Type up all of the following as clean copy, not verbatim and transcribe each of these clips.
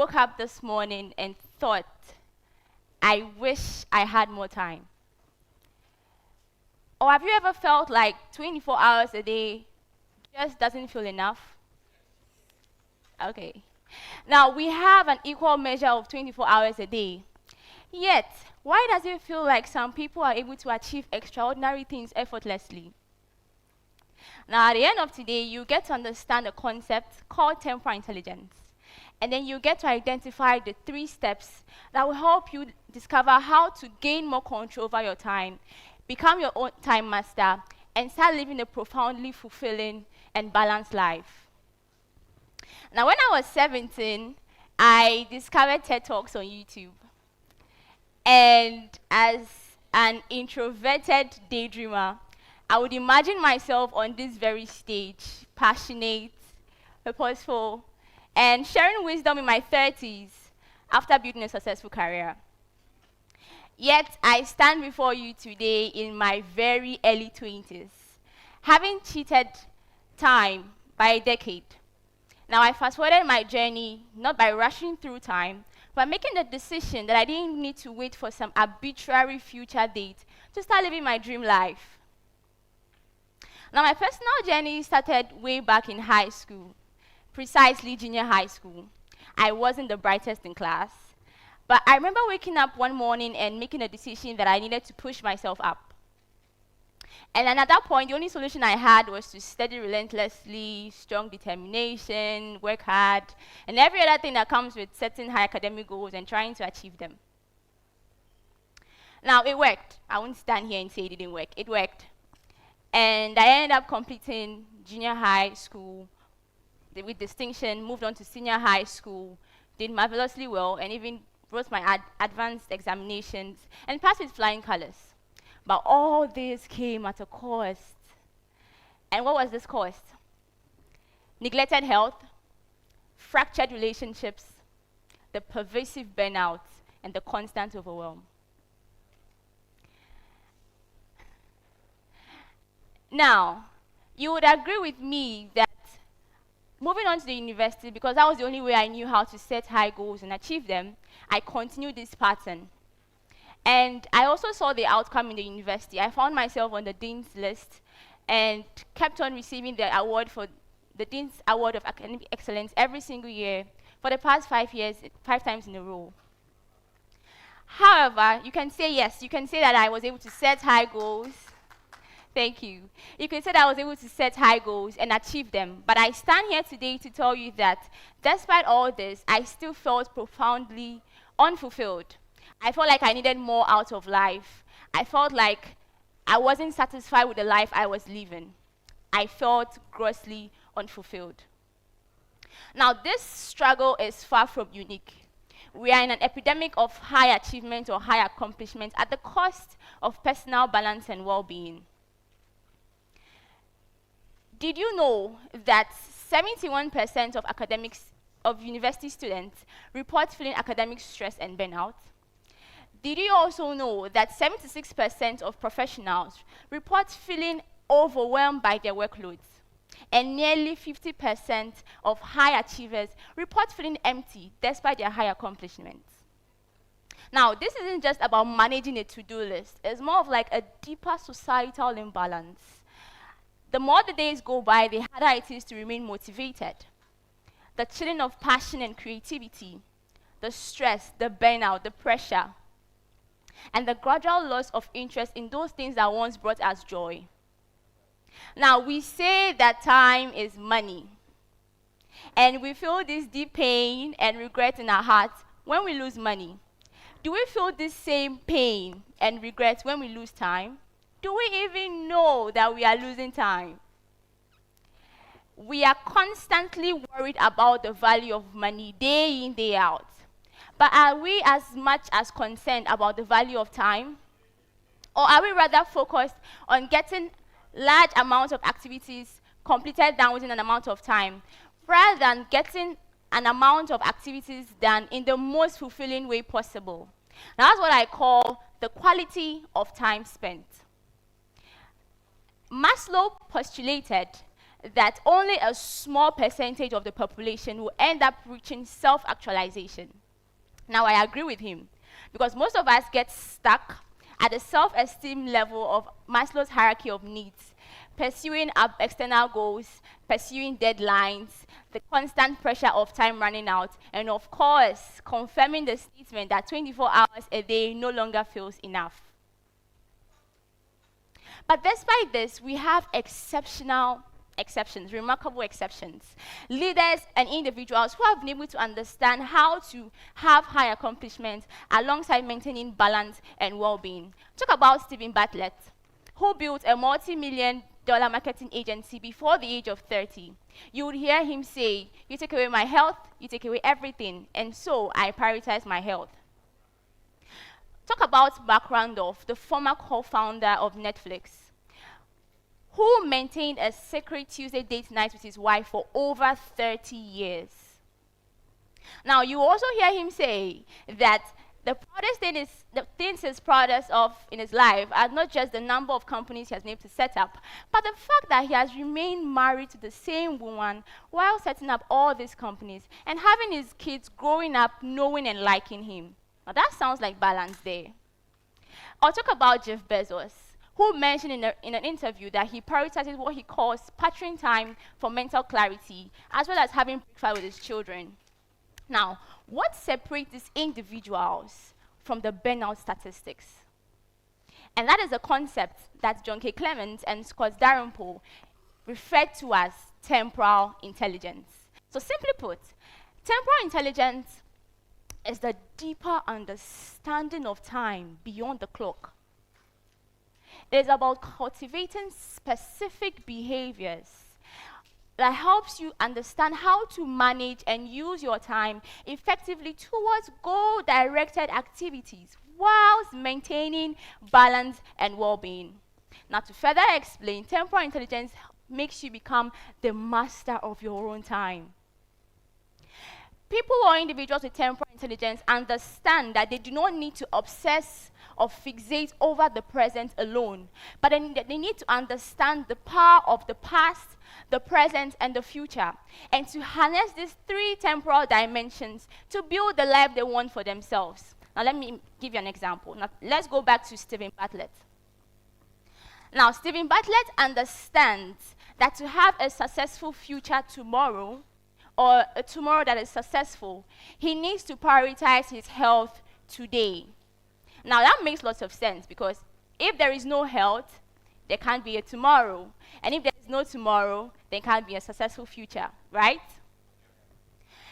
woke up this morning and thought, I wish I had more time? Or have you ever felt like 24 hours a day just doesn't feel enough? Okay. Now, we have an equal measure of 24 hours a day. Yet, why does it feel like some people are able to achieve extraordinary things effortlessly? Now, at the end of today, you get to understand a concept called temporal intelligence. And then you get to identify the 3 steps that will help you discover how to gain more control over your time, become your own time master, and start living a profoundly fulfilling and balanced life. Now, when I was 17, I discovered TED Talks on YouTube. And as an introverted daydreamer, I would imagine myself on this very stage, passionate, purposeful, and sharing wisdom in my 30s after building a successful career. Yet, I stand before you today in my very early 20s, having cheated time by a decade. Now, I fast-forwarded my journey not by rushing through time, but making the decision that I didn't need to wait for some arbitrary future date to start living my dream life. Now, my personal journey started way back in high school, precisely junior high school. I wasn't the brightest in class, but I remember waking up one morning and making a decision that I needed to push myself up. And then at that point, the only solution I had was to study relentlessly, strong determination, work hard, and every other thing that comes with setting high academic goals and trying to achieve them. Now, it worked. I won't stand here and say it didn't work. It worked. And I ended up completing junior high school with distinction, moved on to senior high school, did marvelously well, and even wrote my advanced examinations, and passed with flying colors. But all this came at a cost. And what was this cost? Neglected health, fractured relationships, the pervasive burnout, and the constant overwhelm. Now, you would agree with me that moving on to the university, because that was the only way I knew how to set high goals and achieve them, I continued this pattern. And I also saw the outcome in the university. I found myself on the Dean's list and kept on receiving the award for the Dean's Award of Academic Excellence every single year for the past 5 years, 5 times in a row. However, you can say yes, you can say that I was able to set high goals. Thank you. You can say that I was able to set high goals and achieve them, but I stand here today to tell you that despite all this, I still felt profoundly unfulfilled. I felt like I needed more out of life. I felt like I wasn't satisfied with the life I was living. I felt grossly unfulfilled. Now, this struggle is far from unique. We are in an epidemic of high achievement or high accomplishment at the cost of personal balance and well-being. Did you know that 71% of university students report feeling academic stress and burnout? Did you also know that 76% of professionals report feeling overwhelmed by their workloads? And nearly 50% of high achievers report feeling empty despite their high accomplishments. Now, this isn't just about managing a to-do list. It's more of like a deeper societal imbalance. The more the days go by, the harder it is to remain motivated. The chilling of passion and creativity, the stress, the burnout, the pressure, and the gradual loss of interest in those things that once brought us joy. Now, we say that time is money, and we feel this deep pain and regret in our hearts when we lose money. Do we feel this same pain and regret when we lose time? Do we even know that we are losing time? We are constantly worried about the value of money day in, day out. But are we as much as concerned about the value of time? Or are we rather focused on getting large amounts of activities completed done within an amount of time, rather than getting an amount of activities done in the most fulfilling way possible? Now, that's what I call the quality of time spent. Maslow postulated that only a small percentage of the population will end up reaching self-actualization. Now, I agree with him, because most of us get stuck at the self-esteem level of Maslow's hierarchy of needs, pursuing our external goals, pursuing deadlines, the constant pressure of time running out, and of course, confirming the statement that 24 hours a day no longer feels enough. But despite this, we have exceptions, remarkable exceptions. Leaders and individuals who have been able to understand how to have high accomplishments alongside maintaining balance and well-being. Talk about Stephen Bartlett, who built a multi-million-dollar marketing agency before the age of 30. You would hear him say, "You take away my health, you take away everything, and so I prioritize my health." Talk about Mark Randolph, the former co-founder of Netflix, who maintained a secret Tuesday date night with his wife for over 30 years. Now, you also hear him say that the things he's proudest of in his life are not just the number of companies he has been able to set up, but the fact that he has remained married to the same woman while setting up all these companies and having his kids growing up knowing and liking him. Now, that sounds like balance there. I'll talk about Jeff Bezos, who mentioned in an interview that he prioritizes what he calls pattern time for mental clarity, as well as having breakfast with his children. Now, what separates these individuals from the burnout statistics? And that is a concept that John K. Clements and Scott Dalrymple referred to as temporal intelligence. So simply put, temporal intelligence is the deeper understanding of time beyond the clock. It is about cultivating specific behaviors that helps you understand how to manage and use your time effectively towards goal-directed activities whilst maintaining balance and well-being. Now, to further explain, temporal intelligence makes you become the master of your own time. People or individuals with temporal intelligence understand that they do not need to obsess or fixate over the present alone, but they need to understand the power of the past, the present, and the future, and to harness these three temporal dimensions to build the life they want for themselves. Now, let me give you an example. Now, let's go back to Stephen Bartlett. Now, Stephen Bartlett understands that to have a successful future tomorrow, or a tomorrow that is successful, he needs to prioritize his health today. Now, that makes lots of sense, because if there is no health, there can't be a tomorrow. And if there is no tomorrow, there can't be a successful future, right?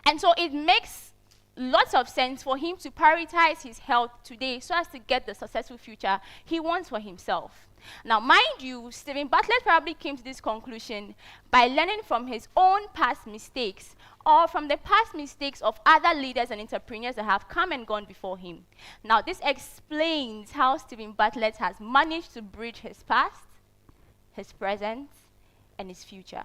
And so it makes lots of sense for him to prioritize his health today so as to get the successful future he wants for himself. Now, mind you, Stephen Bartlett probably came to this conclusion by learning from his own past mistakes or from the past mistakes of other leaders and entrepreneurs that have come and gone before him. Now, this explains how Stephen Bartlett has managed to bridge his past, his present, and his future.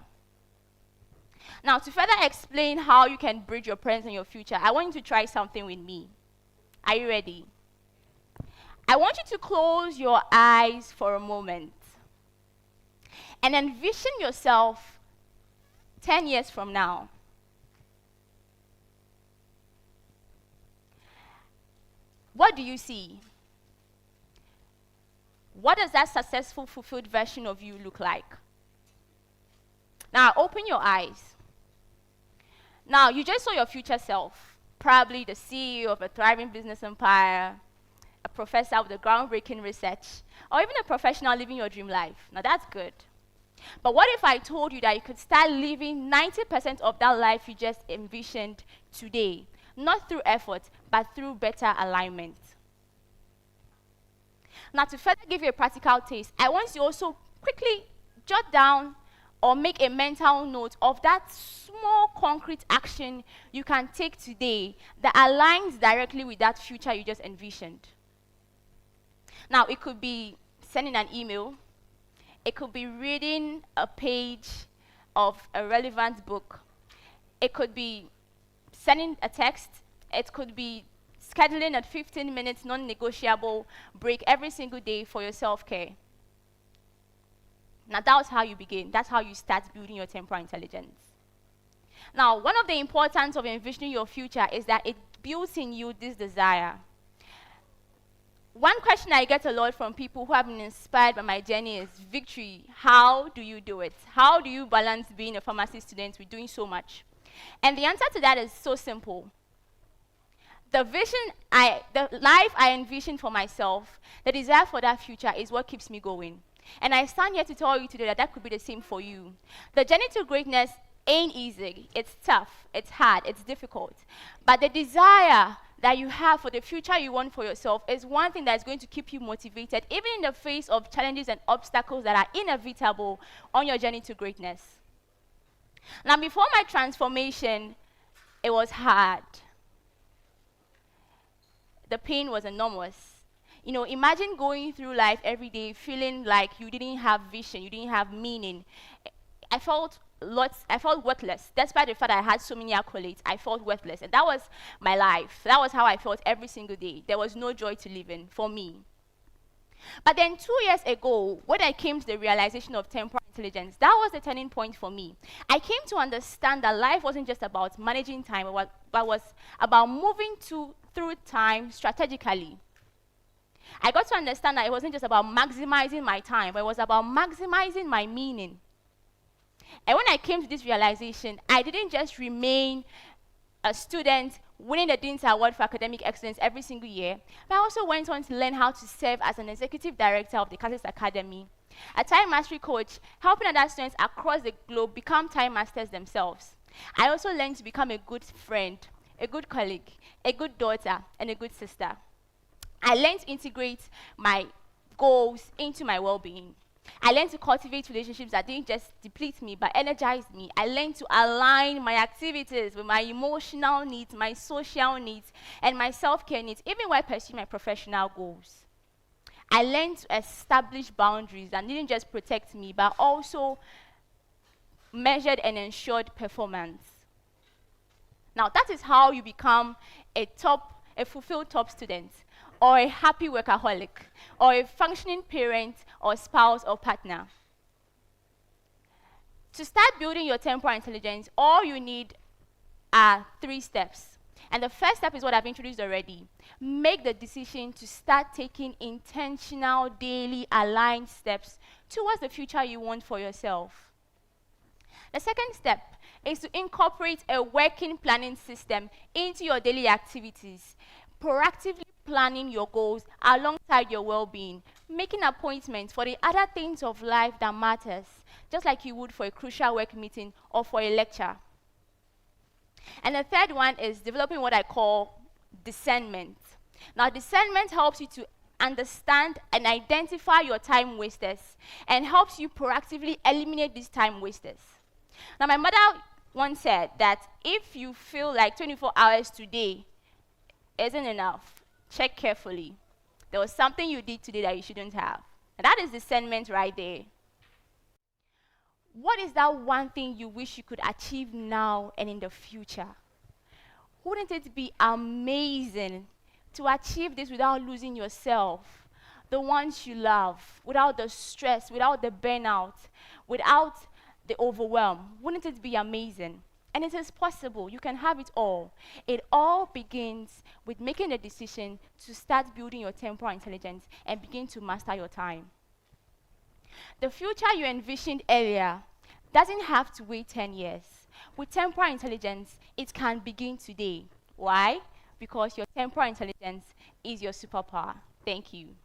Now, to further explain how you can bridge your present and your future, I want you to try something with me. Are you ready? I want you to close your eyes for a moment and envision yourself 10 years from now. What do you see? What does that successful, fulfilled version of you look like? Now, open your eyes. Now, you just saw your future self, probably the CEO of a thriving business empire, a professor with a groundbreaking research, or even a professional living your dream life. Now, that's good. But what if I told you that you could start living 90% of that life you just envisioned today? Not through effort, but through better alignment. Now, to further give you a practical taste, I want you also quickly jot down or make a mental note of that small concrete action you can take today that aligns directly with that future you just envisioned. Now, it could be sending an email. It could be reading a page of a relevant book. It could be sending a text. It could be scheduling a 15-minute non-negotiable break every single day for your self-care. Now, that's how you begin. That's how you start building your temporal intelligence. Now, one of the importance of envisioning your future is that it builds in you this desire. One question I get a lot from people who have been inspired by my journey is, Victory, how do you do it? How do you balance being a pharmacy student with doing so much? And the answer to that is so simple. The life I envision for myself, the desire for that future is what keeps me going. And I stand here to tell you today that that could be the same for you. The journey to greatness ain't easy. It's tough, it's hard, it's difficult. But the desire that you have for the future you want for yourself is one thing that's going to keep you motivated, even in the face of challenges and obstacles that are inevitable on your journey to greatness. Now, before my transformation, it was hard. The pain was enormous. You know, imagine going through life every day feeling like you didn't have vision, you didn't have meaning. I felt worthless. Despite the fact that I had so many accolades, I felt worthless. And that was my life. That was how I felt every single day. There was no joy to live in for me. But then 2 years ago, when I came to the realization of temporal intelligence, that was the turning point for me. I came to understand that life wasn't just about managing time, but was about moving through time strategically. I got to understand that it wasn't just about maximizing my time, but it was about maximizing my meaning. And when I came to this realization, I didn't just remain a student winning the Dean's Award for Academic Excellence every single year, but I also went on to learn how to serve as an executive director of the DeCatalyst Academy, a time mastery coach, helping other students across the globe become time masters themselves. I also learned to become a good friend, a good colleague, a good daughter, and a good sister. I learned to integrate my goals into my well-being. I learned to cultivate relationships that didn't just deplete me, but energized me. I learned to align my activities with my emotional needs, my social needs, and my self-care needs, even while pursuing my professional goals. I learned to establish boundaries that didn't just protect me, but also measured and ensured performance. Now, that is how you become a fulfilled top student, or a happy workaholic, or a functioning parent, or spouse, or partner. To start building your temporal intelligence, all you need are 3 steps. And the first step is what I've introduced already. Make the decision to start taking intentional, daily, aligned steps towards the future you want for yourself. The second step is to incorporate a working planning system into your daily activities, proactively planning your goals alongside your well-being, making appointments for the other things of life that matters, just like you would for a crucial work meeting or for a lecture. And the third one is developing what I call discernment. Now, discernment helps you to understand and identify your time wasters and helps you proactively eliminate these time wasters. Now, my mother once said that if you feel like 24 hours today isn't enough, check carefully. There was something you did today that you shouldn't have. And that is discernment right there. What is that one thing you wish you could achieve now and in the future? Wouldn't it be amazing to achieve this without losing yourself, the ones you love, without the stress, without the burnout, without the overwhelm? Wouldn't it be amazing? And it is possible. You can have it all. It all begins with making a decision to start building your temporal intelligence and begin to master your time. The future you envisioned earlier doesn't have to wait 10 years. With temporal intelligence, it can begin today. Why? Because your temporal intelligence is your superpower. Thank you.